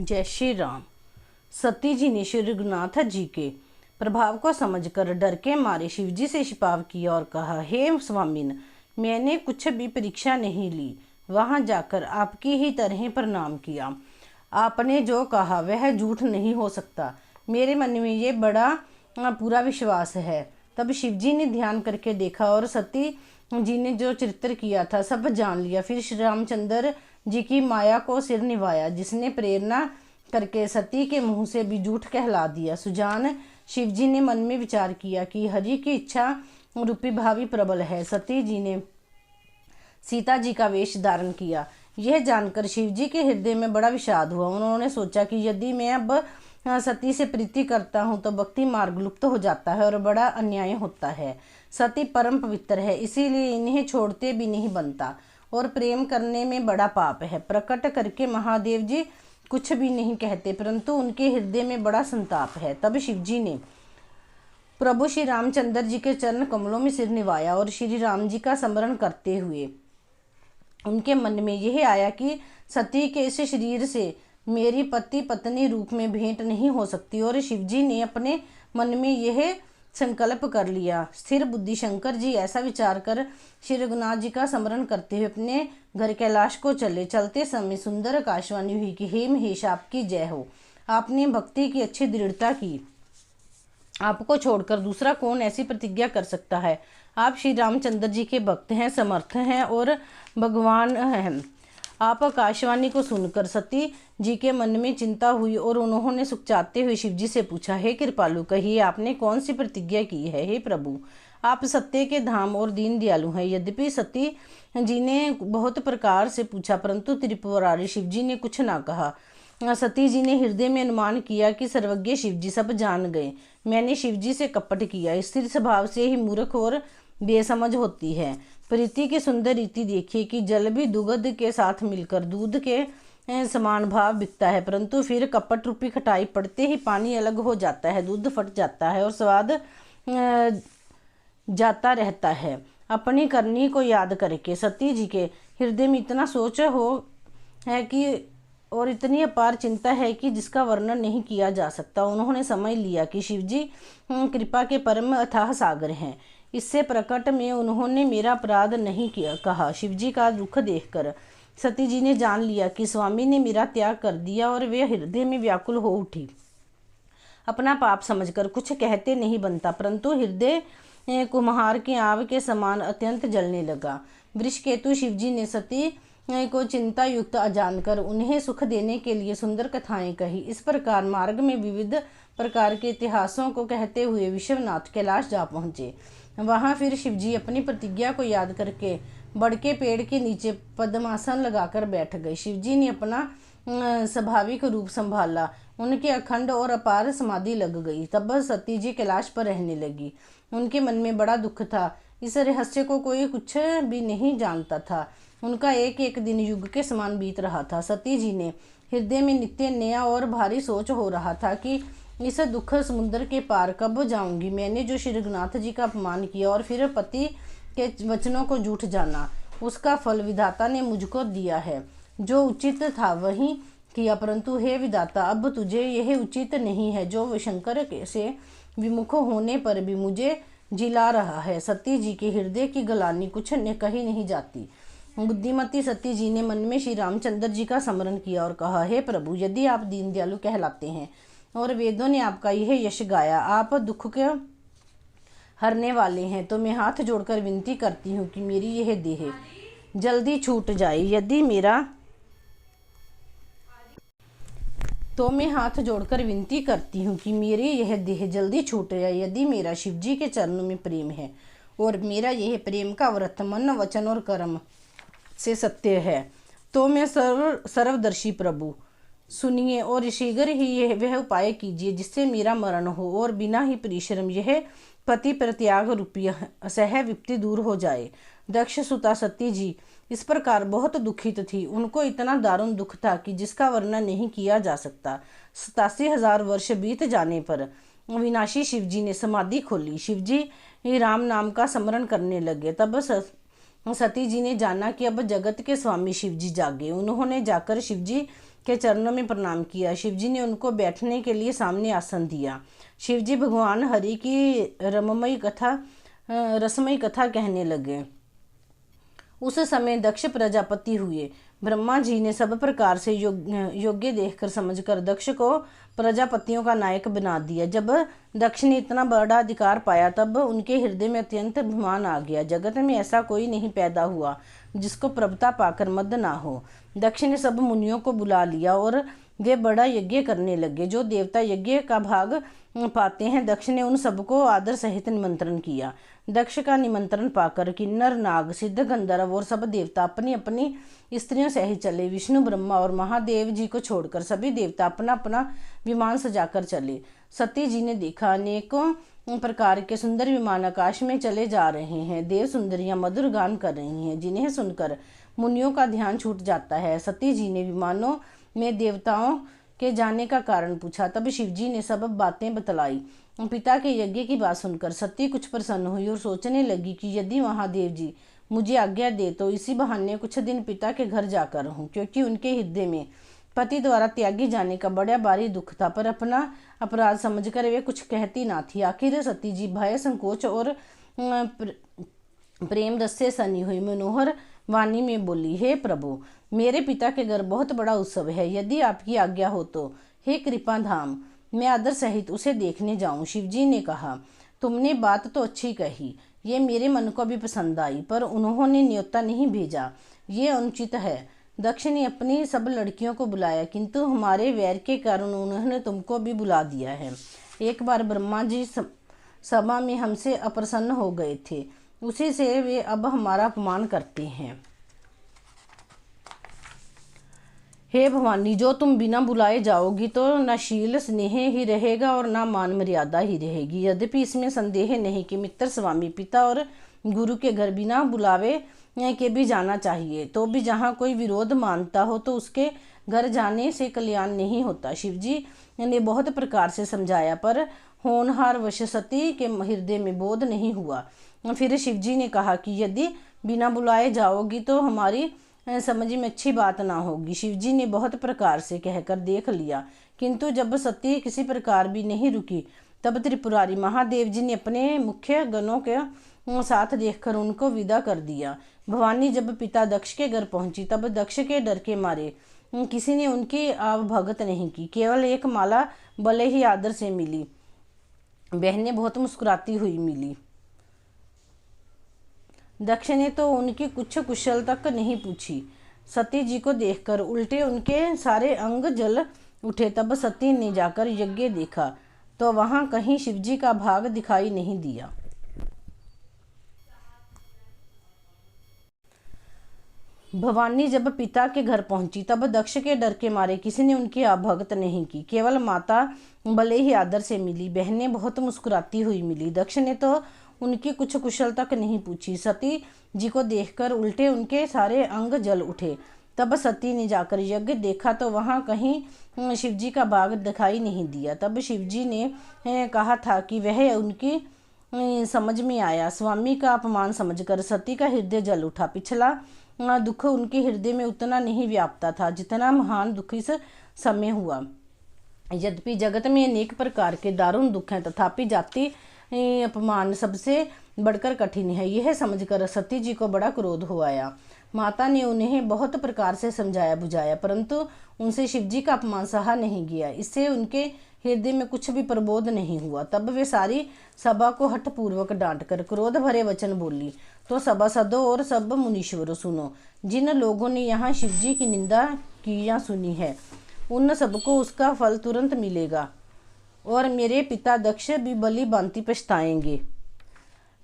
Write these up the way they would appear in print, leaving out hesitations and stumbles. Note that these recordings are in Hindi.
जय श्री राम। सती जी ने श्री रघुनाथ जी के प्रभाव को समझकर डर के मारे शिव जी से छिपाव किया और कहा, हे स्वामिन, मैंने कुछ भी परीक्षा नहीं ली, वहां जाकर आपकी ही तरह प्रणाम किया। आपने जो कहा वह झूठ नहीं हो सकता, मेरे मन में ये बड़ा पूरा विश्वास है। तब शिव जी ने ध्यान करके देखा और सती जी ने जो चरित्र किया था सब जान लिया। फिर श्री रामचंद्र जी की माया को सिर निभाया, जिसने प्रेरणा करके सती के मुंह से भी झूठ कहला दिया। सुजान शिव जी ने मन में विचार किया कि हरि की इच्छा रूपी भावी प्रबल है। सती जी ने सीता जी का वेश धारण किया। यह जानकर शिव जी के हृदय में बड़ा विषाद हुआ। उन्होंने सोचा कि यदि मैं अब सती से प्रीति करता हूँ तो भक्ति मार्ग लुप्त हो जाता है और बड़ा अन्याय होता है। सती परम पवित्र है, इसीलिए इन्हें छोड़ते भी नहीं बनता, और प्रेम करने में बड़ा पाप है। प्रकट करके महादेव जी कुछ भी नहीं कहते, परंतु उनके हृदय में बड़ा संताप है। तब शिव जी ने प्रभु श्री रामचंद्र जी के चरण कमलों में सिर निभाया और श्री राम जी का स्मरण करते हुए उनके मन में यह आया कि सती के इस शरीर से मेरी पति पत्नी रूप में भेंट नहीं हो सकती। और शिव जी ने अपने मन में यह संकल्प कर लिया। स्थिर बुद्धि शंकर जी ऐसा विचार कर श्री रघुनाथ जी का स्मरण करते हुए अपने घर कैलाश को चले। चलते समय सुंदर आकाशवाणी हुई कि हे महेश, आपकी जय हो। आपने भक्ति की अच्छी दृढ़ता की, आपको छोड़कर दूसरा कौन ऐसी प्रतिज्ञा कर सकता है। आप श्री रामचंद्र जी के भक्त हैं, समर्थ हैं और भगवान हैं। आप आकाशवाणी को सुनकर सती जी के मन में चिंता हुई और उन्होंने सुखचाते हुए शिव जी से पूछा, हे कृपालु, कहिए आपने कौन सी प्रतिज्ञा की है। हे प्रभु, आप सत्य के धाम और दीन दयालु हैं। यद्यपि सती जी ने बहुत प्रकार से पूछा, परंतु त्रिपुरारी शिव जी ने कुछ ना कहा। सती जी ने हृदय में अनुमान किया कि सर्वज्ञ शिव जी सब जान गए। मैंने शिव जी से कपट किया। स्थिर स्वभाव से ही मूर्ख और बेसमझ होती है। प्रीति की सुंदर रीति देखिए कि जल भी दुग्ध के साथ मिलकर दूध के समान भाव बिकता है, परंतु फिर कपट रूपी खटाई पड़ते ही पानी अलग हो जाता है, दूध फट जाता है और स्वाद जाता रहता है। अपनी करनी को याद करके सती जी के हृदय में इतना सोच हो है कि और इतनी अपार चिंता है कि जिसका वर्णन नहीं किया जा सकता। उन्होंने समझ लिया कि शिव जी कृपा के परम अथाह सागर हैं। इससे प्रकट में उन्होंने मेरा अपराध नहीं किया कहा। शिव जी का दुख देखकर सती जी ने जान लिया कि स्वामी ने मेरा त्याग कर दिया और वे हृदय में व्याकुल हो उठी। अपना पाप समझकर कुछ कहते नहीं बनता, परंतु हृदय कुम्हार के आग के समान अत्यंत जलने लगा। वृषकेतु शिव जी ने सती को चिंता युक्त जानकर उन्हें सुख देने के लिए सुंदर कथाएं कही। इस प्रकार मार्ग में विविध प्रकार के इतिहासों को कहते हुए विश्वनाथ कैलाश जा पहुंचे। वहां फिर शिव जी अपनी प्रतिज्ञा को याद करके बड़ के पेड़ के नीचे पद्मासन लगाकर बैठ गए। शिव जी ने अपना स्वाभाविक रूप संभाला। उनके अखंड और अपार समाधि लग गई। तब सती जी कैलाश पर रहने लगी। उनके मन में बड़ा दुख था। इस रहस्य को कोई कुछ भी नहीं जानता था। उनका एक एक दिन युग के समान बीत रहा था। सती जी ने हृदय में नित्य नया और भारी सोच हो रहा था कि इस दुख समुद्र के पार कब जाऊंगी। मैंने जो श्री रघुनाथ जी का अपमान किया और फिर पति के वचनों को झूठ जाना, उसका फल विधाता ने मुझको दिया है। जो उचित था वही किया, परंतु हे विधाता, अब तुझे यह उचित नहीं है जो शंकर से विमुख होने पर भी मुझे जिला रहा है। सती जी के हृदय की गलानी कुछ कही नहीं जाती। बुद्धिमती सती जी ने मन में श्री रामचंद्र जी का स्मरण किया और कहा, हे प्रभु, यदि आप दीन दयालु कहलाते हैं और वेदों ने आपका यह यश गाया, आप दुख के हरने वाले हैं, तो मैं हाथ जोड़कर विनती करती हूँ कि मेरी यह देह जल्दी छूट जाए। यदि मेरा यदि मेरा शिव जी के चरणों में प्रेम है और मेरा यह प्रेम का व्रत मन वचन और कर्म से सत्य है, तो मैं सर्वदर्शी प्रभु सुनिए और शीघ्र ही यह वह उपाय कीजिए जिससे मेरा मरण हो और बिना ही परिश्रम यह पति प्रत्याग रूपी सह विपत्ति दूर हो जाए। दक्ष सुता सती जी इस प्रकार बहुत दुखित थी। उनको इतना दारुण दुख था कि जिसका वर्णन नहीं किया जा सकता। 87,000 वर्ष बीत जाने पर अविनाशी शिव जी ने समाधि खोली। शिव जी राम नाम का स्मरण करने लगे। तब सती जी ने जाना कि अब जगत के स्वामी शिव जी जागे। उन्होंने जाकर शिव जी के चरणों में प्रणाम किया। शिवजी ने उनको बैठने के लिए सामने आसन दिया। शिवजी भगवान हरि की रसमयी कथा कहने लगे। उस समय दक्ष प्रजापति हुए। ब्रह्मा जी ने सब प्रकार से योग्य देखकर समझकर दक्ष को प्रजापतियों का नायक बना दिया। जब दक्ष ने इतना बड़ा अधिकार पाया तब उनके हृदय में अत्यंत अभिमान आ गया। जगत में ऐसा कोई नहीं पैदा हुआ जिसको प्रभुता पाकर मद ना हो। दक्ष ने सब मुनियों को बुला लिया और वे बड़ा यज्ञ करने लगे। जो देवता यज्ञ का भाग पाते हैं, दक्ष ने उन सबको आदर सहित निमंत्रण किया। दक्ष का निमंत्रण पाकर किन्नर, नाग, सिद्ध, गंधर्व और सब देवता अपनी अपनी स्त्रियों सहित चले। विष्णु, ब्रह्मा और महादेव जी को छोड़कर सभी देवता अपना अपना विमान सजाकर चले। सती जी ने देखा, अनेकों प्रकार के सुंदर विमान आकाश में चले जा रहे हैं। देव सुंदरियां मधुर गान कर रही हैं, जिन्हें सुनकर मुनियों का ध्यान छूट जाता है। सती जी ने विमानों में देवताओं के जाने का कारण पूछा। तब शिवजी ने सब बातें बतलाई। पिता के यज्ञ की बात सुनकर सती कुछ प्रसन्न हुई और सोचने लगी कि यदि महादेव जी मुझे आज्ञा दे तो इसी बहाने कुछ दिन पिता के घर जाकर रहूं, क्योंकि उनके हृदय में पति द्वारा त्यागी जाने का बड़ा भारी दुख था, पर अपना अपराध समझकर वे कुछ कहती ना थी। आखिर सती जी भय, संकोच और प्रेम रस से सनी हुई मनोहर वाणी में बोली, हे प्रभु, मेरे पिता के घर बहुत बड़ा उत्सव है। यदि आपकी आज्ञा हो तो हे कृपा धाम, मैं आदर सहित उसे देखने जाऊं। शिवजी ने कहा, तुमने बात तो अच्छी कही, ये मेरे मन को भी पसंद आई, पर उन्होंने न्योता नहीं भेजा, ये अनुचित है। दक्ष ने अपनी सब लड़कियों को बुलाया, किंतु हमारे वैर के कारण उन्होंने तुमको भी बुला दिया है। एक बार ब्रह्मा जी सभा में हमसे अप्रसन्न हो गए थे, उसी से वे अब हमारा अपमान करते हैं। हे भवानी, जो तुम बिना बुलाए जाओगी तो न शील स्नेह ही रहेगा और न मान मर्यादा ही रहेगी। यद्यपि इसमें संदेह नहीं कि मित्र, स्वामी, पिता और गुरु के घर बिना बुलावे के भी जाना चाहिए, तो भी जहाँ कोई विरोध मानता हो तो उसके घर जाने से कल्याण नहीं होता। शिवजी ने बहुत प्रकार से समझाया, पर होनहार वश सती के हृदय में बोध नहीं हुआ। फिर शिवजी ने कहा कि यदि बिना बुलाए जाओगी तो हमारी समझ में अच्छी बात ना होगी। शिवजी ने बहुत प्रकार से कहकर देख लिया, किंतु जब सती किसी प्रकार भी नहीं रुकी, तब त्रिपुरारी महादेव जी ने अपने मुख्य गणों के साथ देखकर उनको विदा कर दिया। भवानी जब पिता दक्ष के घर पहुंची, तब दक्ष के डर के मारे किसी ने उनकी आवभगत नहीं की। केवल एक माला भले ही आदर से मिली। बहनें बहुत मुस्कुराती हुई मिली। दक्ष ने तो उनकी कुछ कुशल तक नहीं पूछी। सती जी को देखकर उल्टे उनके सारे अंग जल उठे। तब सती ने जाकर यज्ञ देखा तो वहां कहीं शिवजी का भाग दिखाई नहीं दिया। भवानी जब पिता के घर पहुंची, तब दक्ष के डर के मारे किसी ने उनकी आवभगत नहीं की। केवल माता भले ही आदर से मिली। बहनें बहुत मुस्कुराती हुई मिली। दक्ष ने तो उनकी कुछ कुशल तक नहीं पूछी। सती जी को देखकर उल्टे उनके सारे अंग जल उठे। तब सती ने जाकर यज्ञ देखा तो वहां कहीं शिवजी का भाग दिखाई नहीं दिया। तब शिवजी ने कहा था कि वह उनकी समझ में आया। स्वामी का अपमान समझकर सती का हृदय जल उठा। पिछला दुख उनके हृदय में उतना नहीं व्यापता था जितना महान दुख इस समय हुआ। यद्यपि जगत में अनेक प्रकार के दारुण दुख हैं, तथापि जाति अपमान सबसे बढ़कर कठिन है। यह समझकर सती जी को बड़ा क्रोध हो आया। माता ने उन्हें बहुत प्रकार से समझाया बुझाया, परंतु उनसे शिवजी का अपमान सहा नहीं गया। इससे उनके हृदय में कुछ भी प्रबोध नहीं हुआ। तब वे सारी सभा को हठपूर्वक डांटकर क्रोध भरे वचन बोली, तो सभासदों और सब मुनीश्वरों, सुनो, जिन लोगों ने यहाँ शिवजी की निंदा की या सुनी है, उन सबको उसका फल तुरंत मिलेगा और मेरे पिता दक्ष भी भली भांति पछताएंगे।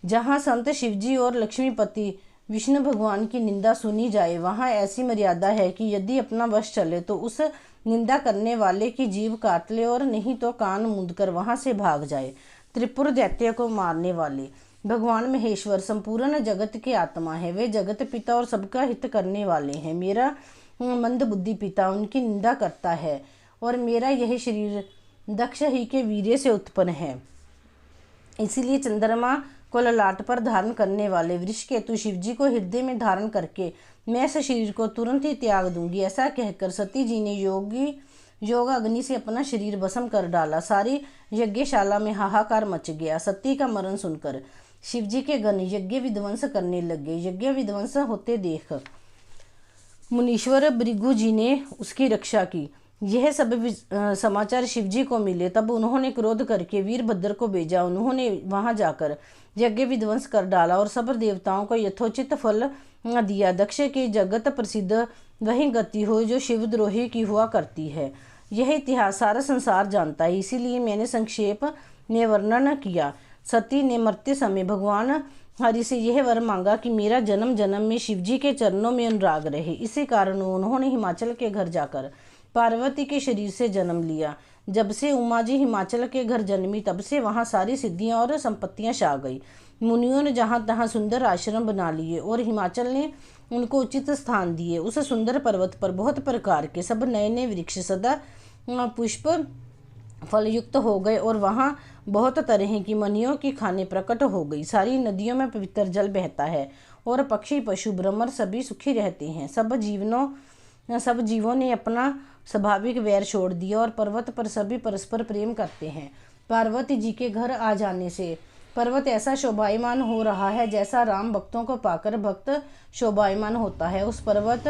जहाँ संत शिवजी और लक्ष्मीपति विष्णु भगवान की निंदा सुनी जाए, वहाँ ऐसी मर्यादा है कि यदि अपना वश चले तो उस निंदा करने वाले की जीभ काट ले और नहीं तो कान मूंदकर वहाँ से भाग जाए। त्रिपुर दैत्य को मारने वाले भगवान महेश्वर संपूर्ण जगत के आत्मा है। वे जगत पिता और सबका हित करने वाले हैं। मेरा मंद बुद्धि पिता उनकी निंदा करता है और मेरा यह शरीर दक्ष ही के वीर्य से उत्पन्न है। इसीलिए चंद्रमा को ललाट पर धारण करने वाले वृषकेतु शिवजी को हृदय में धारण करके मैं इस शरीर को तुरंत ही त्याग दूंगी। ऐसा कहकर सती जी ने योग अग्नि से अपना शरीर भस्म कर डाला। सारी यज्ञशाला में हाहाकार मच गया। सती का मरण सुनकर शिवजी के गण यज्ञ विध्वंस करने लगे। यज्ञ विध्वंस होते देख मुनीश्वर भृगु जी ने उसकी रक्षा की। यह सब समाचार शिवजी को मिले। तब उन्होंने क्रोध करके वीरभद्र को भेजा। उन्होंने वहां जाकर यज्ञ विध्वंस कर डाला और सब देवताओं को यथोचित फल दिया। दक्ष की जगत प्रसिद्ध वही गति हो जो शिवद्रोही की हुआ करती है। यह इतिहास सारा संसार जानता है, इसीलिए मैंने संक्षेप में वर्णन किया। सती ने मरते समय भगवान हरि से यह वर मांगा कि मेरा जन्म जन्म में शिवजी के चरणों में अनुराग रहे। इसी कारण उन्होंने हिमाचल के घर जाकर पार्वती के शरीर से जन्म लिया। जब से उमा जी हिमाचल के घर जन्मी तब से वहाँ सारी सिद्धियाँ और संपत्तियाँ छा गई। मुनियों ने जहाँ तहाँ सुंदर आश्रम बना लिए और हिमाचल ने उनको उचित स्थान दिए। उस सुंदर पर्वत पर बहुत प्रकार के सब नए नए वृक्ष सदा पुष्प फलयुक्त हो गए और वहाँ बहुत तरह की मनियों की खाने प्रकट हो गई। सारी नदियों में पवित्र जल बहता है और पक्षी पशु भ्रमर सभी सुखी रहते हैं। सब जीवों ने अपना स्वाभाविक वैर छोड़ दिया और पर्वत पर सभी परस्पर प्रेम करते हैं। पार्वती जी के घर आ जाने से पर्वत ऐसा शोभायमान हो रहा है जैसा राम भक्तों को पाकर भक्त शोभायमान होता है। उस पर्वत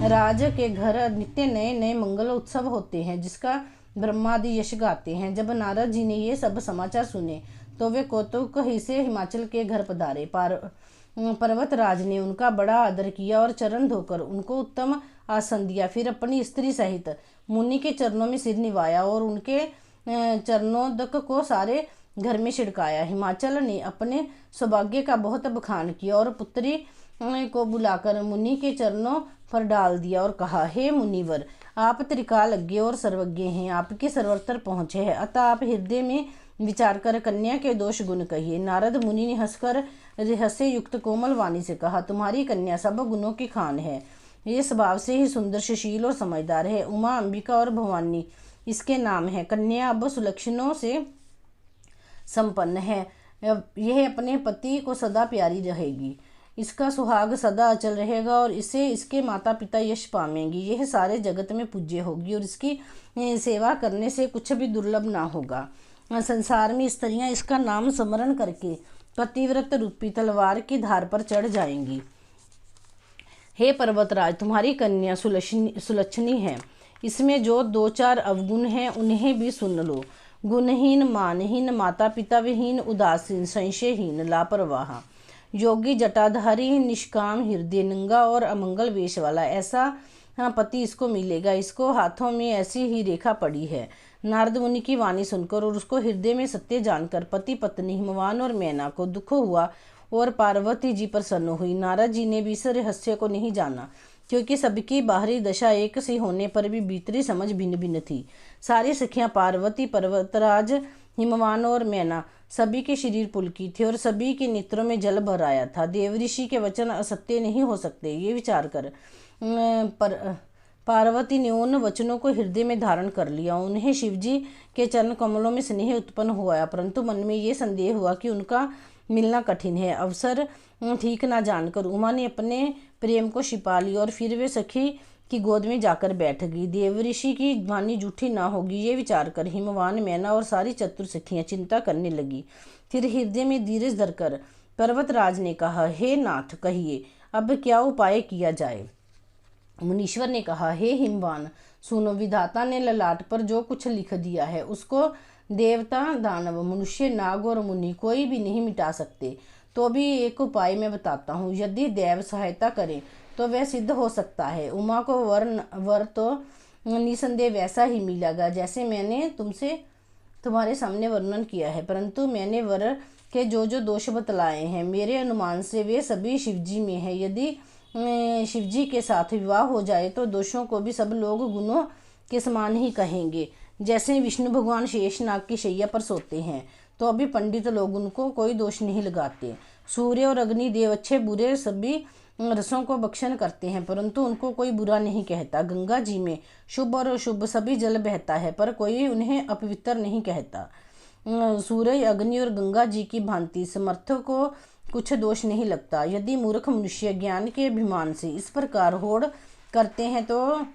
राज के घर नित्य नए नए मंगल उत्सव होते हैं जिसका ब्रह्मादि यश गाते हैं। जब नारद जी ने ये सब समाचार सुने तो वे कौतुक ही से हिमाचल के घर पधारे। पर्वत राज ने उनका बड़ा आदर किया और चरण धोकर उनको उत्तम आसन दिया। फिर अपनी स्त्री सहित मुनि के चरणों में सिर निवाया और उनके चरणोदक को सारे घर में छिड़काया। हिमाचल ने अपने सौभाग्य का बहुत बखान किया और पुत्री को बुलाकर मुनि के चरणों पर डाल दिया और कहा, हे मुनिवर, आप त्रिकालज्ञ और सर्वज्ञ हैं, आपकी सर्वत्र पहुँच है, अतः आप हृदय में विचार कर कन्या के दोष गुण कहिए। नारद मुनि ने हंसकर रहस्य युक्त कोमल वाणी से कहा, तुम्हारी कन्या सब गुणों की खान है। ये स्वभाव से ही सुंदर सुशील और समझदार है। उमा, अंबिका और भवानी इसके नाम है। कन्या अब सुलक्षणों से संपन्न है। यह अपने पति को सदा प्यारी रहेगी। इसका सुहाग सदा अचल रहेगा और इसे इसके माता पिता यश पाएंगे। यह सारे जगत में पूज्य होगी और इसकी सेवा करने से कुछ भी दुर्लभ ना होगा। संसार में स्त्रियां इसका नाम स्मरण करके पतिव्रत रूपी तलवार की धार पर चढ़ जाएंगी। हे पर्वतराज, तुम्हारी कन्या सुलक्षणी है। इसमें जो दो चार अवगुण हैं उन्हें भी सुन लो। गुणहीन, मानहीन, माता पिता विहीन, उदासीन, संशयहीन, लापरवाह, योगी, जटाधारी, निष्काम, हृदय नंगा और अमंगल वेश वाला, ऐसा पति इसको मिलेगा। इसको हाथों में ऐसी ही रेखा पड़ी है। नारद मुनि की वाणी सुनकर और उसको हृदय में सत्य जानकर पति पत्नी हिमवान और मैना को दुख हुआ और पार्वती जी प्रसन्न हुई। नारद जी ने भी इस रहस्य को नहीं जाना क्योंकि सबकी बाहरी दशा एक सी होने पर भी भीतरी समझ भिन्न भिन्न थी। सारी सखियां पार्वती, पर्वतराज, हिमवान और मैना सभी के शरीर पुलकित थे और सभी के नेत्रों में जल भर आया था। देवऋषि के वचन असत्य नहीं हो सकते, ये विचार कर पार्वती ने उन वचनों को हृदय में धारण कर लिया। उन्हें शिवजी के चरण कमलों में स्नेह उत्पन्न हुआ, परंतु मन में ये संदेह हुआ कि उनका मिलना कठिन है। अवसर ठीक ना जानकर उमा ने अपने प्रेम को छिपा लिया और फिर वे सखी की गोद में जाकर बैठ गई। देवऋषि की वाणी झूठी ना होगी, ये विचार कर हिमवान, मैना और सारी चतुर सखियां चिंता करने लगी। फिर हृदय में धीरज धरकर पर्वतराज ने कहा, हे नाथ, कहिए अब क्या उपाय किया जाए। मुनीश्वर ने कहा, हे हिमवान, सुनो, विधाता ने ललाट पर जो कुछ लिख दिया है उसको देवता, दानव, मनुष्य, नाग और मुनि कोई भी नहीं मिटा सकते। तो भी एक उपाय मैं बताता हूँ, यदि देव सहायता करे तो वह सिद्ध हो सकता है। उमा को वर तो निसंदेह वैसा ही मिलेगा जैसे मैंने तुम्हारे सामने वर्णन किया है, परंतु मैंने वर के जो जो दोष बतलाए हैं मेरे अनुमान से वे सभी शिवजी में है। यदि शिवजी के साथ विवाह हो जाए तो दोषों को भी सब लोग गुणों के समान ही कहेंगे। जैसे विष्णु भगवान शेषनाग की शैया पर सोते हैं तो अभी पंडित लोग उनको कोई दोष नहीं लगाते। सूर्य और अग्नि देव अच्छे बुरे सभी रसों को भक्षण करते हैं परंतु उनको कोई बुरा नहीं कहता। गंगा जी में शुभ और अशुभ सभी जल बहता है पर कोई उन्हें अपवित्र नहीं कहता। सूर्य, अग्नि और गंगा जी की भांति समर्थ को कुछ दोष नहीं लगता। यदि मूर्ख मनुष्य ज्ञान के अभिमान से इस प्रकार होड़ करते हैं तो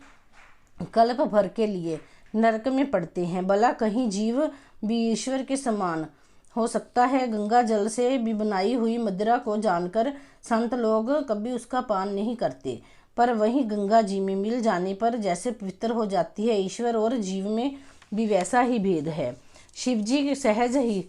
कल्प भर के लिए नरक में पड़ते हैं। भला कहीं जीव भी ईश्वर के समान हो सकता है? गंगा जल से भी बनाई हुई मदिरा को जानकर संत लोग कभी उसका पान नहीं करते, पर वहीं गंगा जी में मिल जाने पर जैसे पवित्र हो जाती है। ईश्वर और जीव में भी वैसा ही भेद है। शिव जी सहज ही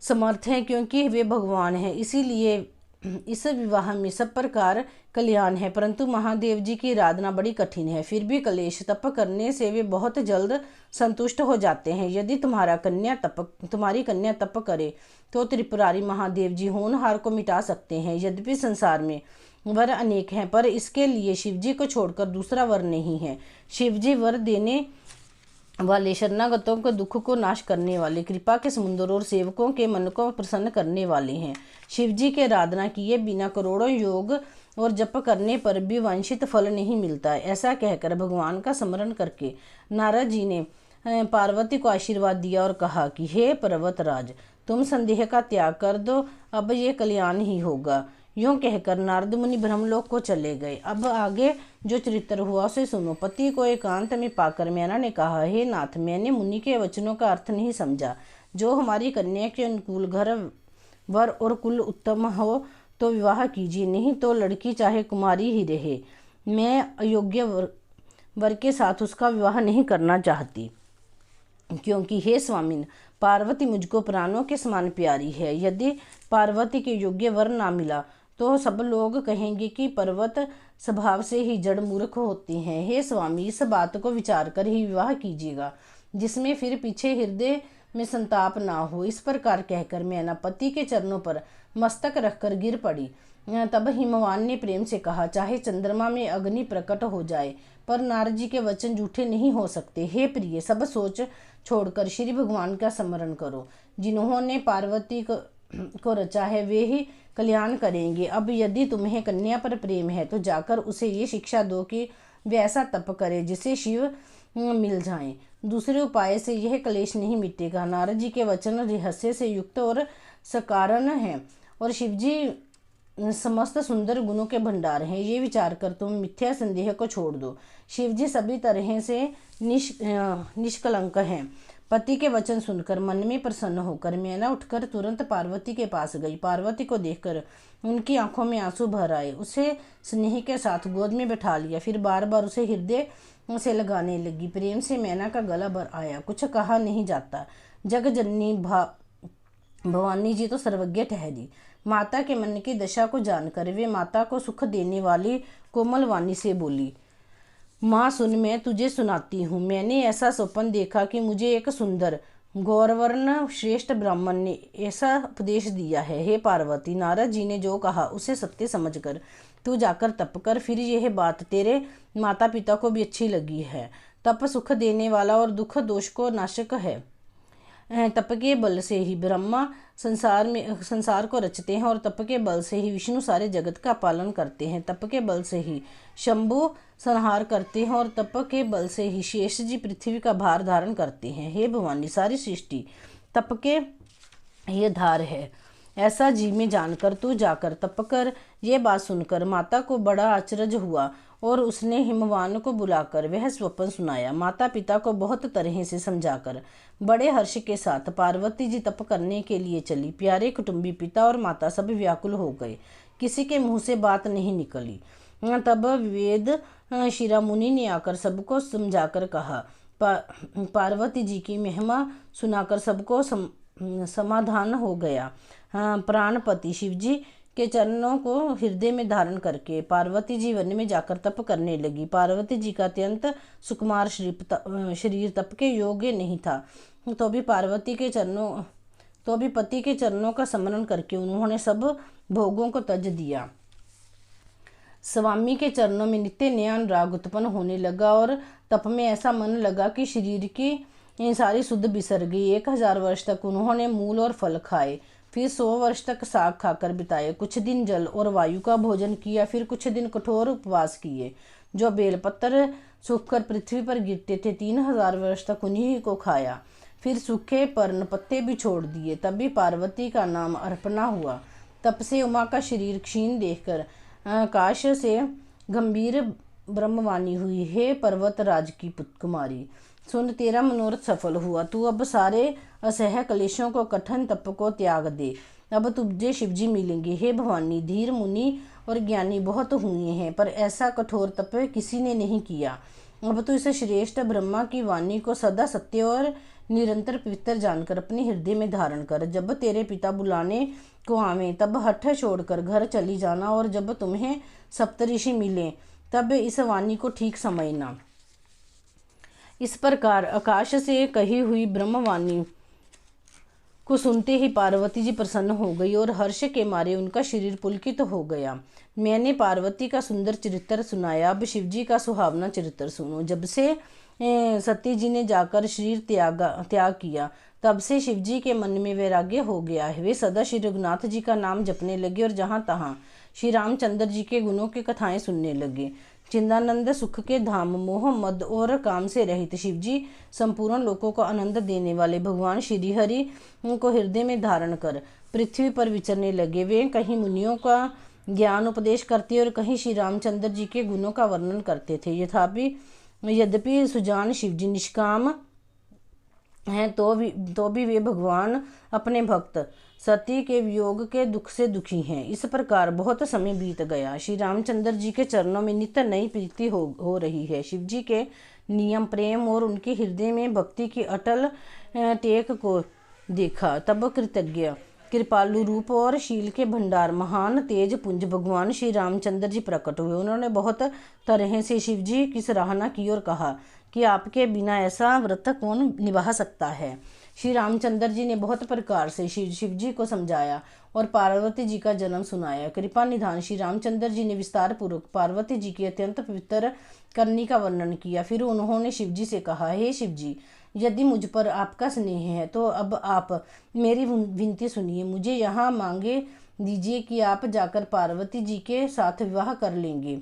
समर्थ हैं क्योंकि वे भगवान हैं, इसीलिए इस विवाह में सब प्रकार कल्याण है। परंतु महादेव जी की आराधना बड़ी कठिन है, फिर भी कलेश तप करने से वे बहुत जल्द संतुष्ट हो जाते हैं। यदि तुम्हारी कन्या तप करे तो त्रिपुरारी महादेव जी होनहार को मिटा सकते हैं। यद्यपि संसार में वर अनेक हैं, पर इसके लिए शिवजी को छोड़कर दूसरा वर नहीं है। शिवजी वर देने वाले, शरणागतों के दुख को नाश करने वाले, कृपा के समुद्र और सेवकों के मन को प्रसन्न करने वाले हैं। शिवजी के आराधना किए बिना करोड़ों योग और जप करने पर भी वांछित फल नहीं मिलता। ऐसा कहकर भगवान का स्मरण करके नारद जी ने पार्वती को आशीर्वाद दिया और कहा कि हे पर्वतराज, तुम संदेह का त्याग कर दो, अब ये कल्याण ही होगा। यूं कहकर नारद मुनि ब्रह्मलोक को चले गए। अब आगे जो चरित्र हुआ उसे सुनो। पति को एकांत में पाकर मैना ने कहा, हे नाथ, मैंने मुनि के वचनों का अर्थ नहीं समझा। जो हमारी कन्या के अनुकूल घर वर और कुल उत्तम हो तो विवाह कीजिए, नहीं तो लड़की चाहे कुमारी ही रहे। मैं अयोग्य वर के साथ उसका विवाह नहीं करना चाहती, क्योंकि हे स्वामिन, पार्वती मुझको प्राणों के समान प्यारी है। यदि पार्वती के योग्य वर ना मिला तो सब लोग कहेंगे कि पर्वत स्वभाव से ही जड़ मूर्ख होती हैं। हे स्वामी, इस बात को विचार कर ही विवाह कीजिएगा, जिसमें फिर पीछे हृदय में संताप ना हो। इस प्रकार कहकर मैना पति के चरणों पर मस्तक रखकर गिर पड़ी। तब हिमवान ने प्रेम से कहा, चाहे चंद्रमा में अग्नि प्रकट हो जाए, पर नारद जी के वचन झूठे नहीं हो सकते। हे प्रिय, सब सोच छोड़कर श्री भगवान का स्मरण करो। जिन्होंने पार्वती को रचा है वे ही कल्याण करेंगे। अब यदि तुम्हें कन्या पर प्रेम है तो जाकर उसे ये शिक्षा दो कि वे ऐसा तप करे जिसे शिव मिल जाएं। दूसरे उपाय से यह क्लेश नहीं मिटेगा। नारद जी के वचन रहस्य से युक्त और सकारण हैं और शिवजी समस्त सुंदर गुणों के भंडार हैं। ये विचार कर तुम मिथ्या संदेह को छोड़ दो। शिवजी सभी तरह से निष्कलंक हैं। पति के वचन सुनकर मन में प्रसन्न होकर मैना उठकर तुरंत पार्वती के पास गई। पार्वती को देखकर उनकी आंखों में आंसू भर आए। उसे स्नेह के साथ गोद में बैठा लिया, फिर बार बार उसे हृदय से लगाने लगी। प्रेम से मैना का गला भर आया। कुछ कहा नहीं जाता। जग जननी भवानी जी तो सर्वज्ञ ठहरी। माता के मन की दशा को जानकर वे माता को सुख देने वाली कोमल वाणी से बोली, माँ सुन, मैं तुझे सुनाती हूँ। मैंने ऐसा स्वप्न देखा कि मुझे एक सुंदर गौरवर्ण श्रेष्ठ ब्राह्मण ने ऐसा उपदेश दिया है। हे पार्वती, नारद जी ने जो कहा उसे सत्य समझकर तू जाकर तप कर। फिर यह बात तेरे माता पिता को भी अच्छी लगी है। तप सुख देने वाला और दुख दोष को नाशक है। तप के बल से ही ब्रह्मा संसार को रचते हैं और तप के बल से ही विष्णु सारे जगत का पालन करते हैं। तप के बल से ही शंभु संहार करते हैं और तप के बल से ही शेष जी पृथ्वी का भार धारण करते हैं। हे भवानी, सारी सृष्टि तप के ये धार है, ऐसा जी में जानकर तू जाकर तप कर। ये बात सुनकर माता को बड़ा आश्चर्य हुआ और उसने हिमवान को बुलाकर वह स्वप्न सुनाया। माता पिता को बहुत तरह से समझाकर बड़े हर्ष के साथ पार्वती जी तप करने के लिए चली। प्यारे कुटुंबी पिता और माता सब व्याकुल हो गए, किसी के मुंह से बात नहीं निकली। तब वेद शिरोमुनि ने आकर सबको समझाकर कहा। पार्वती जी की महिमा सुनाकर सबको समाधान हो गया। प्राणपति शिवजी के चरणों को हृदय में धारण करके पार्वती जी वन में जाकर तप करने लगी। पार्वती जी का अत्यंत सुकुमार शरीर तप के योग्य नहीं था, तो भी पति के चरणों का स्मरण करके उन्होंने सब भोगों को त्यज दिया। स्वामी के चरणों में नित्य नया अनुराग उत्पन्न होने लगा और तप में ऐसा मन लगा कि शरीर की सारी शुद्ध बिसर गई। 1000 वर्ष तक उन्होंने मूल और फल खाए, फिर 100 वर्ष तक साग खाकर बिताए। कुछ दिन जल और वायु का भोजन किया, फिर कुछ दिन कठोर उपवास किए। जो बेलपत्र सूखकर पृथ्वी पर गिरते थे 3000 वर्ष तक उन्हीं को खाया। फिर सूखे पर्ण पत्ते भी छोड़ दिए। तभी पार्वती का नाम अर्पणा हुआ। तब से उमा का शरीर क्षीण देखकर आकाश से गंभीर ब्रह्मवाणी हुई, हे पर्वत राज की पुत्र कुमारी, सुन, तेरा मनोरथ सफल हुआ। तू अब सारे असह्य क्लेशों को, कठिन तप को त्याग दे। अब तुझे शिवजी मिलेंगे। हे भवानी, धीर मुनि और ज्ञानी बहुत हुए हैं, पर ऐसा कठोर तप किसी ने नहीं किया। अब तो इस श्रेष्ठ ब्रह्मा की वाणी को सदा सत्य और निरंतर पवित्र जानकर अपने हृदय में धारण कर। जब तेरे पिता बुलाने को आवे तब हठ छोड़कर घर चली जाना, और जब तुम्हें सप्तऋषि मिले तब इस वाणी को ठीक समझना। इस प्रकार आकाश से कही हुई ब्रह्मवाणी को सुनते ही पार्वती जी प्रसन्न हो गई और हर्ष के मारे उनका शरीर पुलकित हो गया। मैंने पार्वती का सुंदर चरित्र सुनाया, अब शिवजी का सुहावना चरित्र सुनो। जब से सती जी ने जाकर शरीर त्याग किया, तब से शिवजी के मन में वैराग्य हो गया है। वे सदा श्री रघुनाथ जी का नाम जपने लगे और जहाँ तहाँ श्री रामचंद्र जी के गुणों की कथाएं सुनने लगे। चिंदानंद सुख के धाम, मोह मद और काम से रहित शिवजी, संपूर्ण लोकों को आनंद देने वाले भगवान श्री हरि को हृदय में धारण कर पृथ्वी पर विचरने लगे। वे कहीं मुनियों का ज्ञान उपदेश करते और कहीं श्री रामचंद्र जी के गुणों का वर्णन करते थे। यद्यपि सुजान शिवजी निष्काम हैं, तो भी वे भगवान अपने भक्त सती के वियोग के दुख से दुखी हैं। इस प्रकार बहुत समय बीत गया। श्री रामचंद्र जी के चरणों में नित्य नई प्रीति हो रही है। शिव जी के नियम, प्रेम और उनके हृदय में भक्ति की अटल टेक को देखा। तब कृतज्ञ, कृपालु रूप और शील के भंडार, महान तेज पुंज भगवान श्री रामचंद्र जी प्रकट हुए। उन्होंने बहुत तरह से शिव जी की सराहना की और कहा कि आपके बिना ऐसा व्रत कौन निभा सकता है। श्री रामचंद्र जी ने बहुत प्रकार से शिव जी को समझाया और पार्वती जी का जन्म सुनाया। कृपा निधान श्री रामचंद्र जी ने विस्तार पूर्वक पार्वती जी की अत्यंत पवित्र करनी का वर्णन किया। फिर उन्होंने शिव जी से कहा, हे शिव जी, यदि मुझ पर आपका स्नेह है तो अब आप मेरी विनती सुनिए। मुझे यहाँ मांगे दीजिए कि आप जाकर पार्वती जी के साथ विवाह कर लेंगे।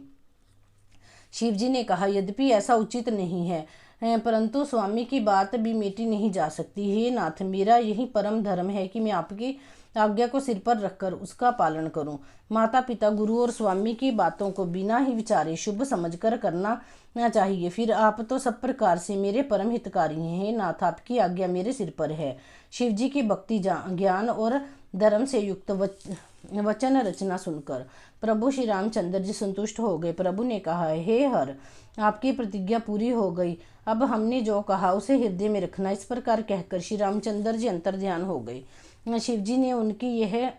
शिव जी ने कहा, यद्यपि ऐसा उचित नहीं है, परंतु स्वामी की बात भी मेटी नहीं जा सकती। हे नाथ, मेरा यही परम धर्म है कि मैं आपकी आज्ञा को सिर पर रखकर उसका पालन करूं। माता पिता, गुरु और स्वामी की बातों को बिना ही विचारे शुभ समझकर करना चाहिए। फिर आप तो सब प्रकार से मेरे परम हितकारी हैं। नाथ, आपकी आज्ञा मेरे सिर पर है। शिव जी की भक्ति, ज्ञान और धर्म से युक्त वचन रचना सुनकर प्रभु श्री रामचंद्र जी संतुष्ट हो गए। प्रभु ने कहा, हे हर, आपकी प्रतिज्ञा पूरी हो गई। अब हमने जो कहा उसे हृदय में रखना। इस प्रकार कहकर श्री रामचंद्र जी अंतर्ध्यान हो गए। शिव जी ने उनकी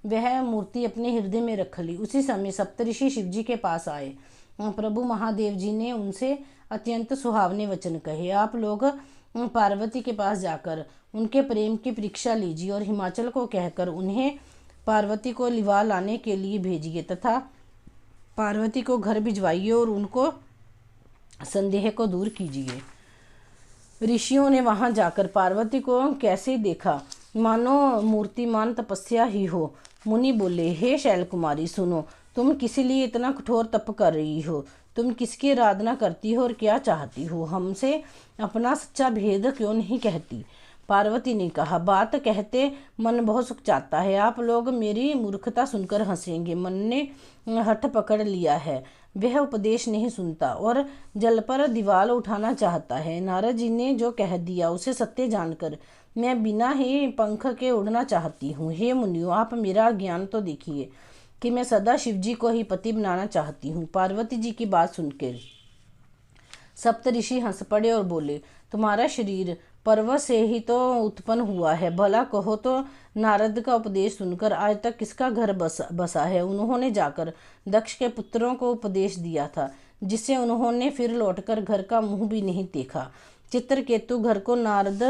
वह मूर्ति अपने हृदय में रख ली। उसी समय सप्तऋषि शिव जी के पास आए। प्रभु महादेव जी ने उनसे अत्यंत सुहावने वचन कहे। आप लोग पार्वती के पास जाकर उनके प्रेम की परीक्षा लीजिए और हिमाचल को कहकर उन्हें पार्वती को लिवा लाने के लिए भेजिए तथा पार्वती को घर भिजवाइए और उनको संदेह को दूर कीजिए। ऋषियों ने वहां जाकर पार्वती को कैसे देखा, मानो मूर्तिमान तपस्या ही हो। मुनि बोले, हे शैल कुमारी, सुनो, तुम किस लिए इतना कठोर तप कर रही हो? तुम किसकी आराधना करती हो और क्या चाहती हो? हमसे अपना सच्चा भेद क्यों नहीं कहती? पार्वती ने कहा, बात कहते मन बहुत सुख चाहता है। आप लोग मेरी मूर्खता सुनकर हंसेंगे। मन ने हठ पकड़ लिया है, वह उपदेश नहीं सुनता और जल पर दीवार उठाना चाहता है। नारद जी ने जो कह दिया उसे सत्य जानकर मैं बिना ही पंख के उड़ना चाहती हूँ। हे मुनियों, आप मेरा ज्ञान तो देखिए कि मैं सदा शिव जी को ही पति बनाना चाहती हूँ। पार्वती जी की बात सुनकर सप्तऋषि हंस पड़े और बोले, तुम्हारा शरीर पर्वत से ही तो उत्पन्न हुआ है। भला कहो तो नारद का उपदेश सुनकर आज तक किसका घर बसा है? उन्होंने जाकर दक्ष के पुत्रों को उपदेश दिया था, जिससे उन्होंने फिर लौटकर घर का मुंह भी नहीं देखा। चित्रकेतु घर को नारद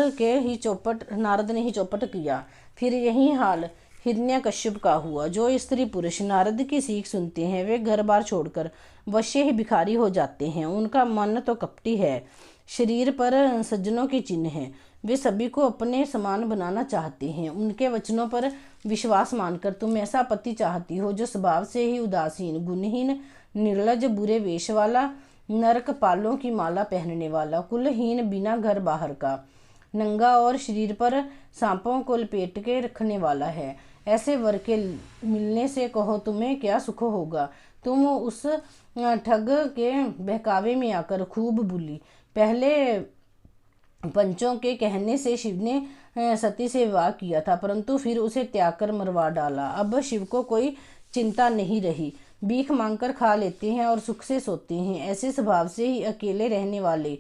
ने ही चौपट किया। फिर यही हाल हिरण्यकश्यप का हुआ। जो स्त्री पुरुष नारद की सीख सुनते हैं वे घर बार छोड़कर वश्य ही भिखारी हो जाते हैं। उनका मन तो कपटी है, शरीर पर सज्जनों के चिन्ह हैं। वे सभी को अपने समान बनाना चाहते हैं। उनके वचनों पर विश्वास मानकर तुम ऐसा पति चाहती हो जो स्वभाव से ही उदासीन, गुणहीन, निर्लज, बुरे वेश वाला, नरक पालों की माला पहनने वाला, कुलहीन, बिना घर बाहर का, नंगा और शरीर पर सांपों को लपेट के रखने वाला है। ऐसे वर के मिलने से कहो तुम्हें क्या सुख होगा। तुम उस ठग के बहकावे में आकर खूब भूली। पहले पंचों के कहने से शिव ने सती से विवाह किया था, परंतु फिर उसे त्याग कर मरवा डाला। अब शिव को कोई चिंता नहीं रही, भीख मांगकर खा लेते हैं और सुख से सोते हैं। ऐसे स्वभाव से ही अकेले रहने वाले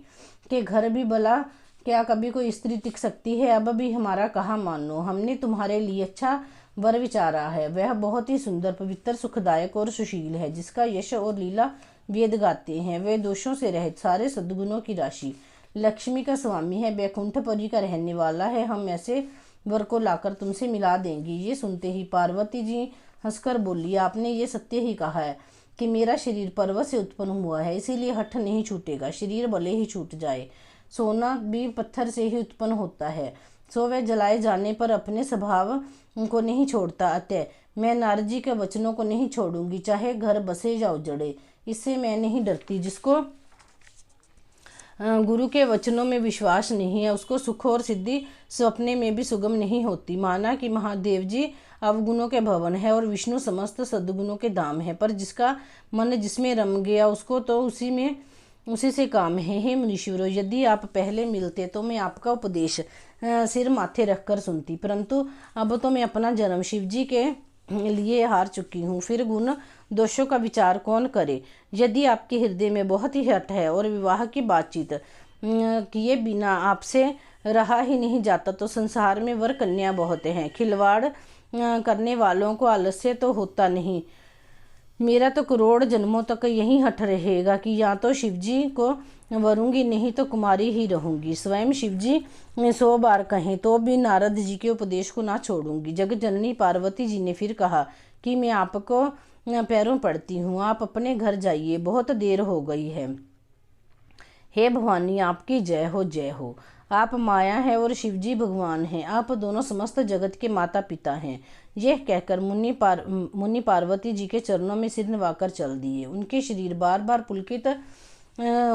के घर भी भला क्या कभी कोई स्त्री टिक सकती है। अब भी हमारा कहा मानो, हमने तुम्हारे लिए अच्छा वर विचारा है। वह बहुत ही सुंदर, पवित्र, सुखदायक और सुशील है, जिसका यश और लीला वेद गाते हैं। वे दोषों से रहित, सारे सद्गुणों की राशि, लक्ष्मी का स्वामी है, बैकुंठपुरी का रहने वाला है। हम ऐसे वर को लाकर तुमसे मिला देंगे। ये सुनते ही पार्वती जी हंसकर बोली, आपने ये सत्य ही कहा है कि मेरा शरीर पर्वत से उत्पन्न हुआ है, इसीलिए हठ नहीं छूटेगा। शरीर भले ही छूट जाए, सोना भी पत्थर से ही उत्पन्न होता है, सो वह जलाए जाने पर अपने स्वभाव को नहीं छोड़ता। अतः मैं नारद जी के वचनों को नहीं छोड़ूंगी, चाहे घर बसे या उजड़े। इससे मैं नहीं डरती। जिसको गुरु के वचनों में विश्वास नहीं है, उसको सुख और सिद्धि सपने में भी सुगम नहीं होती। माना कि महादेव जी अवगुणों के भवन है और विष्णु समस्त सद्गुणों के धाम है, पर जिसका मन जिसमें रम गया उसको तो उसी से काम है। हे मुनीश्वरों, यदि आप पहले मिलते तो मैं आपका उपदेश सिर माथे रखकर सुनती, परंतु अब तो मैं अपना जन्म शिव जी के लिए हार चुकी हूँ। फिर गुण दोषों का विचार कौन करे। यदि आपके हृदय में बहुत ही हठ है और विवाह की बातचीत किए बिना आपसे रहा ही नहीं जाता, तो संसार में वर कन्या बहुत हैं। खिलवाड़ करने वालों को आलस्य तो होता नहीं। मेरा तो करोड़ जन्मों तक यही हठ रहेगा कि या तो शिवजी को वरूंगी, नहीं तो कुमारी ही रहूंगी। स्वयं शिवजी 100 बार कहें तो भी नारद जी के उपदेश को ना छोड़ूंगी। जगजननी पार्वती जी ने फिर कहा कि मैं आपको पैरों पड़ती हूँ, आप अपने घर जाइए, बहुत देर हो गई है। हे भवानी, आपकी जय हो, जय हो। आप माया है और शिवजी भगवान हैं। आप दोनों समस्त जगत के माता पिता हैं। यह कहकर मुनि पार्वती जी के चरणों में सिर नवाकर चल दिए। उनके शरीर बार बार पुलकित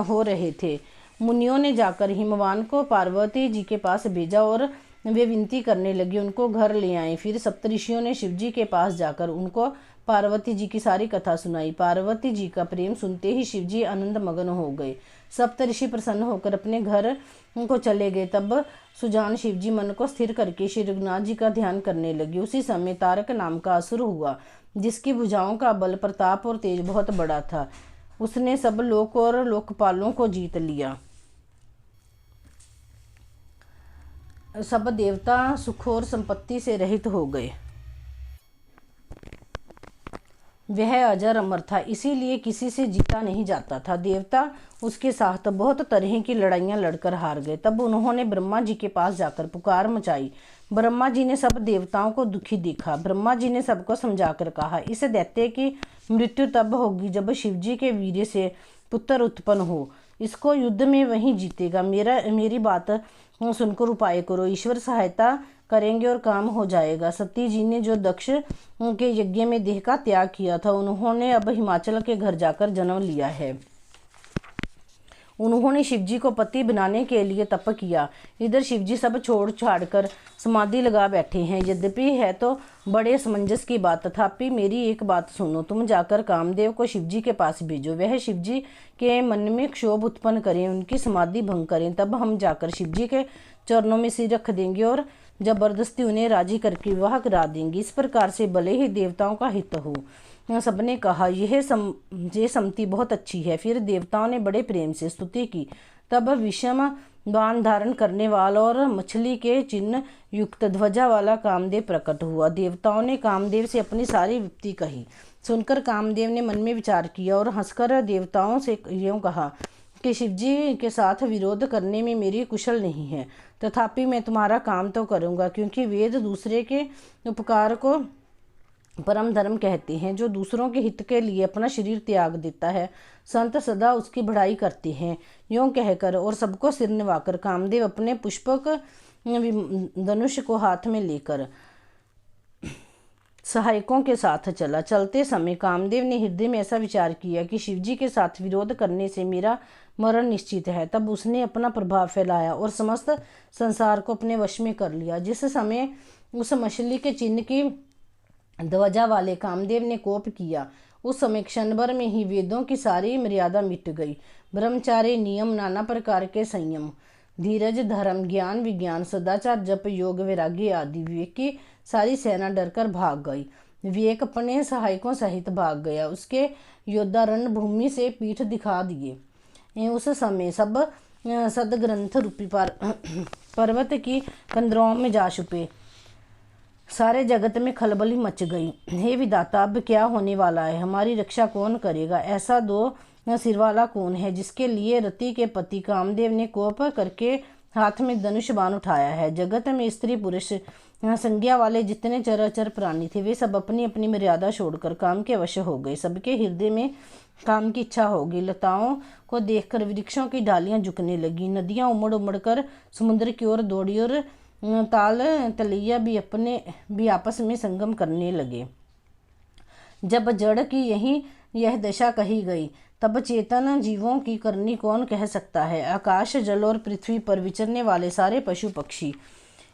हो रहे थे। मुनियों ने जाकर हिमवान को पार्वती जी के पास भेजा और वे विनती करने लगे उनको घर ले आए। फिर सप्तऋषियों ने शिवजी के पास जाकर उनको पार्वती जी की सारी कथा सुनाई। पार्वती जी का प्रेम सुनते ही शिवजी आनंद मग्न हो गए। सप्तऋषि प्रसन्न होकर अपने घर को चले गए। तब सुजान शिवजी मन को स्थिर करके श्री रघुनाथ जी का ध्यान करने लगे। उसी समय तारक नाम का असुर हुआ, जिसकी भुजाओं का बल, प्रताप और तेज बहुत बड़ा था। उसने सब लोक और लोकपालों को जीत लिया। सब देवता सुख और संपत्ति से रहित हो गए। वह अजर अमर था, इसीलिए किसी से जीता नहीं जाता था। देवता उसके साथ बहुत तरह की लड़ाइयाँ लड़कर हार गए। तब उन्होंने ब्रह्मा जी के पास जाकर पुकार मचाई। ब्रह्मा जी ने सब देवताओं को दुखी देखा। ब्रह्मा जी ने सबको समझाकर कहा, इस दैत्य की मृत्यु तब होगी जब शिवजी के वीर्य से पुत्र उत्पन्न हो। इसको युद्ध में वही जीतेगा। मेरी बात सुनकर उपाय करो, ईश्वर सहायता करेंगे और काम हो जाएगा। सती जी ने जो दक्ष के यज्ञ में देह का त्याग किया था, उन्होंने अब हिमाचल के घर जाकर जन्म लिया है। उन्होंने शिवजी को पति बनाने के लिए तप किया। इधर शिवजी सब छोड़ छाड़ कर समाधि लगा बैठे हैं। यद्यपि है तो बड़े समंजस की बात, तथापि मेरी एक बात सुनो। तुम जाकर कामदेव को शिवजी के पास भेजो। वह शिवजी के मन में क्षोभ उत्पन्न करें, उनकी समाधि भंग करें। तब हम जाकर शिवजी के चरणों में सिर रख देंगे और जबरदस्ती उन्हें राजी करके विवाह करा देंगे। इस प्रकार से भले ही देवताओं का हित हो। सबने कहा, ये सम्मति बहुत अच्छी है। फिर देवताओं ने बड़े प्रेम से स्तुति की। तब विषम बाण धारण करने वाला और मछली के चिन्ह युक्त ध्वजा वाला कामदेव प्रकट हुआ। देवताओं ने कामदेव से अपनी सारी विपत्ति कही। सुनकर कामदेव ने मन में विचार किया और हंसकर देवताओं से यूँ कहा कि शिवजी के साथ विरोध करने में मेरी कुशल नहीं है, तथापि मैं तुम्हारा काम तो करूँगा, क्योंकि वेद दूसरे के उपकार को परम धर्म कहते हैं। जो दूसरों के हित के लिए अपना शरीर त्याग देता है, संत सदा उसकी बढ़ाई करते हैं। यूँ कहकर और सबको सिर निवाकर कामदेव अपने पुष्पक धनुष को हाथ में लेकर सहायकों के साथ चला। चलते समय कामदेव ने हृदय में ऐसा विचार किया कि शिवजी के साथ विरोध करने से मेरा मरण निश्चित है। तब उसने अपना प्रभाव फैलाया और समस्त संसार को अपने वश में कर लिया। जिस समय उस मछली के चिन्ह की ध्वजा वाले कामदेव ने कोप किया, उस समय क्षण भर में ही वेदों की सारी मर्यादा मिट गई। ब्रह्मचार्य, नियम, नाना प्रकार के संयम, धीरज, धर्म, ज्ञान, विज्ञान, सदाचार, जप, योग, वैराग्य आदि विवेक की सारी सेना डरकर भाग गई। विवेक अपने सहायकों सहित भाग गया। उसके योद्धा रणभूमि से पीठ दिखा दिए। उस समय सब सदग्रंथ रूपी पर्वत की कंदरों में जा छुपे। सारे जगत में खलबली मच गई। हे विधाता, अब क्या होने वाला है? हमारी रक्षा कौन करेगा? ऐसा दो सिरवाला कौन है जिसके लिए रति के पति कामदेव ने कोप करके हाथ में धनुष बाण उठाया है? जगत में स्त्री पुरुष संज्ञा वाले जितने चराचर प्राणी थे, वे सब अपनी अपनी मर्यादा छोड़कर काम के वश हो गए। सबके हृदय में काम की इच्छा हो गई। लताओं को देखकर वृक्षों की डालियां झुकने लगी। नदियां उमड़ उमड़ कर समुद्र की ओर दौड़ी और ताल तलैया भी आपस में संगम करने लगे। जब जड़ की यह दशा कही गई, तब चेतन जीवों की करनी कौन कह सकता है? आकाश, जल और पृथ्वी पर विचरने वाले सारे पशु पक्षी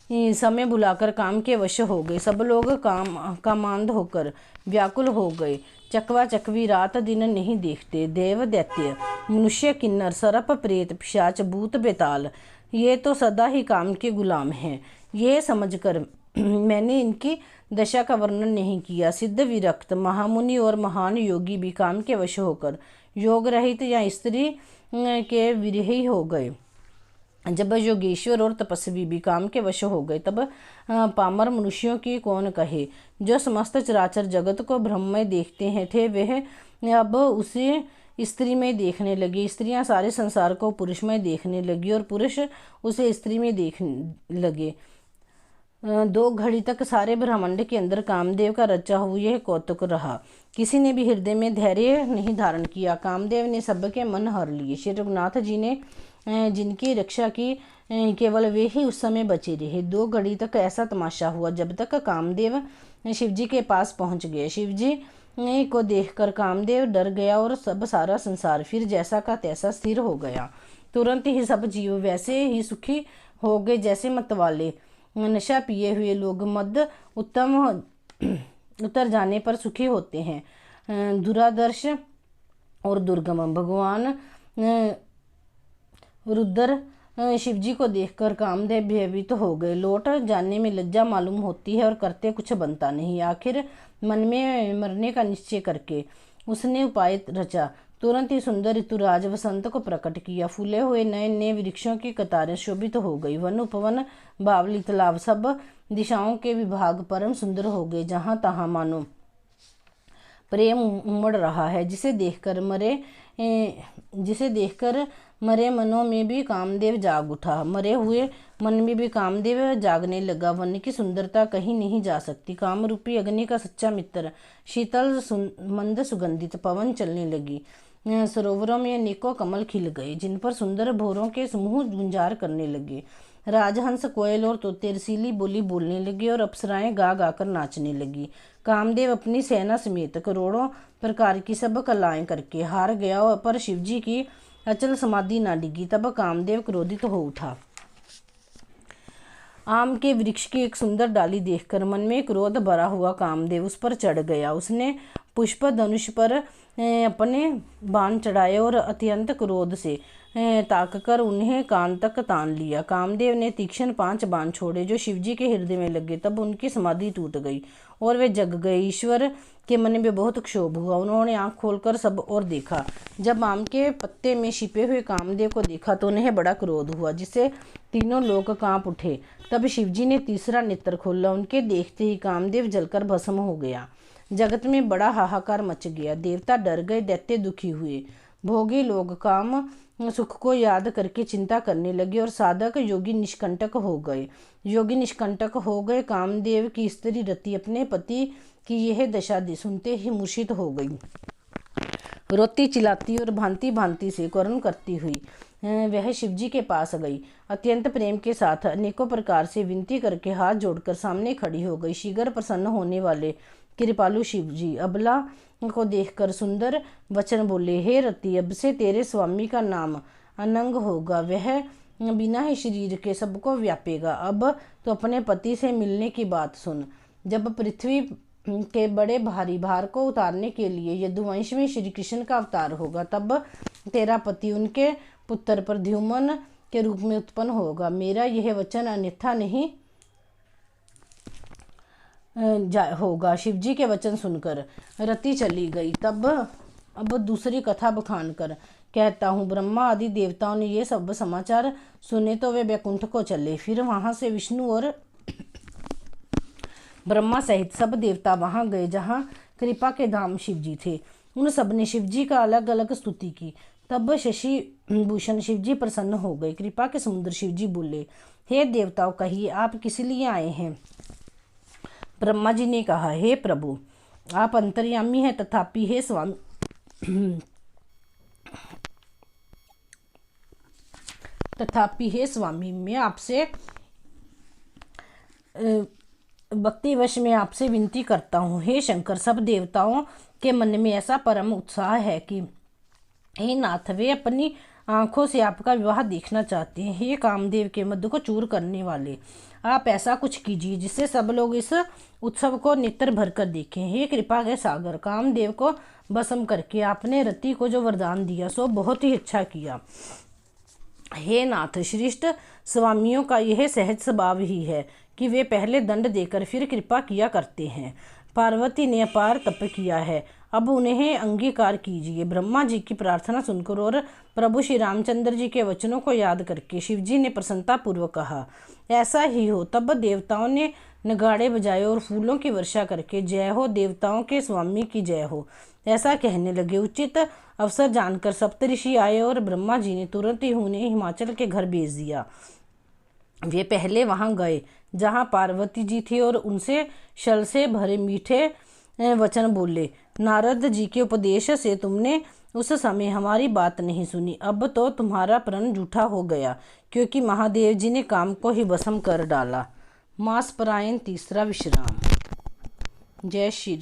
समय बुलाकर काम के वश हो गए। सब लोग कामांध होकर व्याकुल हो गए। चकवा चकवी रात दिन नहीं देखते। देव दैत्य, मनुष्य, किन्नर, सर्प, प्रेत, पिशाच, भूत, बेताल, ये तो सदा ही काम के गुलाम हैं। ये समझकर मैंने इनकी दशा का वर्णन नहीं किया। सिद्ध, विरक्त, महामुनि और महान योगी भी काम के वश होकर योग रहित या स्त्री के विरही हो गए। जब योगेश्वर और तपस्वी भी काम के वश हो गए, तब पामर मनुष्यों की कौन कहे? जो समस्त चराचर जगत को ब्रह्म में देखते हैं थे, वह अब उसे स्त्री में देखने लगे। स्त्रियां सारे संसार को पुरुष में देखने लगी और पुरुष उसे स्त्री में देखने लगे। 2 घड़ी तक सारे ब्रह्मांड के अंदर कामदेव का रचा हुआ यह कौतुक रहा। किसी ने भी हृदय में धैर्य नहीं धारण किया। कामदेव ने सबके मन हर लिए। श्री रघुनाथ जी ने जिनकी रक्षा की, केवल वे ही उस समय बचे रहे। 2 घड़ी तक ऐसा तमाशा हुआ जब तक कामदेव शिवजी के पास पहुंच गए। शिवजी को देखकर कामदेव डर गया और सब सारा संसार फिर जैसा का तैसा स्थिर हो गया। तुरंत ही सब जीव वैसे ही सुखी हो गए जैसे मतवाले नशा पिए हुए लोग मद उत्तम उतर जाने पर सुखी होते हैं। दुरादर्श और दुर्गम भगवान रुद्र शिवजी को देखकर कामदेव भयभीत हो गए। लौट जाने में लज्जा मालूम होती है और करते कुछ बनता नहीं। आखिर मन में मरने का निश्चय करके उसने उपाय रचा। तुरंत ही सुंदर ऋतुराज वसंत को प्रकट किया। फूले हुए नए नए वृक्षों की कतारें शोभित हो गई। वन उपवन बावली तालाब सब दिशाओं के विभाग परम सुंदर हो गए। जहां तहां मानो प्रेम उमड़ रहा है। जिसे देखकर मरे मनों में भी कामदेव जाग उठा। मरे हुए मन में भी कामदेव जागने लगा। वन की सुंदरता कहीं नहीं जा सकती। काम रूपी अग्नि का सच्चा मित्र शीतल मंद सुगंधित पवन चलने लगी। सरोवरों में अनेकों कमल खिल गए, जिन पर सुंदर भौरों के समूह गुंजार करने लगे। राजहंस, कोयल और तोते रसीली बोली बोलने लगे और अप्सराएं गा गा कर नाचने लगी। कामदेव अपनी सेना समेत करोड़ों प्रकार की सब कलाएं करके हार गया, पर शिवजी की अचल समाधि न डिगी। तब कामदेव क्रोधित हो उठा। आम के वृक्ष की एक सुंदर डाली देखकर मन में क्रोध भरा हुआ कामदेव उस पर चढ़ गया। उसने पुष्प धनुष पर अपने बाण चढ़ाए और अत्यंत क्रोध से ताककर उन्हें कान तक तान लिया। कामदेव ने तीक्ष्ण 5 बाण छोड़े जो शिवजी के हृदय में लगे। तब उनकी समाधि टूट गई और वे जग गए। ईश्वर के मन में बहुत क्षोभ हुआ। उन्होंने आंख खोलकर सब और देखा। जब आम के पत्ते में छिपे हुए कामदेव को देखा तो उन्हें बड़ा क्रोध हुआ, जिससे तीनों लोग कांप उठे। तब शिवजी ने तीसरा नेत्र खोला। उनके देखते ही कामदेव जलकर भस्म हो गया। जगत में बड़ा हाहाकार मच गया। देवता डर गए, दैत्य दुखी हुए। भोगी लोग काम सुख को याद करके चिंता करने लगे और साधक योगी निष्कंटक हो गए। कामदेव की स्त्री रति अपने पति की यह दशा सुनते ही मूर्छित हो गई। रोती चिल्लाती और भांति भांति से करुण करती हुई वह शिवजी के पास गई। अत्यंत प्रेम के साथ अनेकों प्रकार से विनती करके हाथ जोड़कर सामने खड़ी हो गई। शीघ्र प्रसन्न होने वाले कृपालु शिवजी अबला को देखकर सुंदर वचन बोले, हे रति, अब से तेरे स्वामी का नाम अनंग होगा। वह बिना ही शरीर के सबको व्यापेगा। अब तो अपने पति से मिलने की बात सुन। जब पृथ्वी के बड़े भारी भार को उतारने के लिए यदुवंश में श्री कृष्ण का अवतार होगा, तब तेरा पति उनके पुत्र प्रद्युम्न के रूप में उत्पन्न होगा। मेरा यह वचन अन्यथा नहीं होगा। शिवजी के वचन सुनकर रति चली गई। अब दूसरी कथा बखान कर कहता हूँ। ब्रह्मा आदि देवताओं ने ये सब समाचार सुने तो वे वैकुंठ को चले। फिर वहां से विष्णु और ब्रह्मा सहित सब देवता वहां गए जहां कृपा के धाम शिवजी थे। उन सब ने शिवजी का अलग अलग स्तुति की। तब शशि भूषण शिवजी प्रसन्न हो गए। कृपा के समुद्र शिवजी बोले, हे देवताओं, कहिए आप किस लिए आए हैं। ब्रह्मा जी ने कहा, हे प्रभु, आप अंतर्यामी हैं, तथापि हे स्वामी मैं आपसे भक्तिवश में आपसे विनती करता हूँ। हे शंकर, सब देवताओं के मन में ऐसा परम उत्साह है कि हे नाथ, वे अपनी आंखों से आपका विवाह देखना चाहते हैं। हे कामदेव के मधु को चूर करने वाले, आप ऐसा कुछ कीजिए जिससे सब लोग इस उत्सव को नेत्र भर कर देखें। हे कृपा के सागर, कामदेव को भस्म करके आपने रति को जो वरदान दिया सो बहुत ही अच्छा किया। हे नाथ, श्रेष्ठ स्वामियों का यह सहज स्वभाव ही है कि वे पहले दंड देकर फिर कृपा किया करते हैं। पार्वती ने अपार तप किया है, अब उन्हें अंगीकार कीजिए। ब्रह्मा जी की प्रार्थना सुनकर और प्रभु श्री रामचंद्र जी के वचनों को याद करके शिवजी ने प्रसन्नता पूर्वक कहा, ऐसा ही हो। तब देवताओं ने नगाड़े बजाए और फूलों की वर्षा करके जय हो देवताओं के स्वामी की जय हो ऐसा कहने लगे। उचित अवसर जानकर सप्तऋषि आए और ब्रह्मा जी ने तुरंत ही उन्हें हिमाचल के घर भेज दिया। वे पहले वहां गए जहां पार्वती जी थी और उनसे छल से भरे मीठे वचन बोले। नारद जी के उपदेश से तुमने उस समय हमारी बात नहीं सुनी। अब तो तुम्हारा प्रण झूठा हो गया, क्योंकि महादेव जी ने काम को ही भस्म कर डाला। मास परायण तीसरा विश्राम। जय श्री राम।